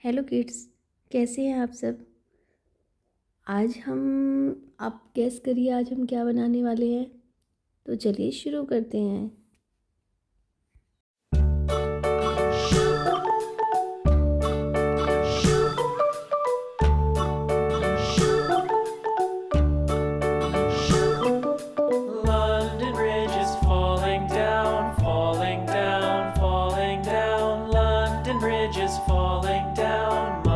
Hello kids, कैसे हैं आप सब। आज हम आप गेस करिए आज हम क्या बनाने वाले हैं। तो चलिए शुरू करते हैं। London Bridge is falling down, falling down, falling down. London Bridge is falling down.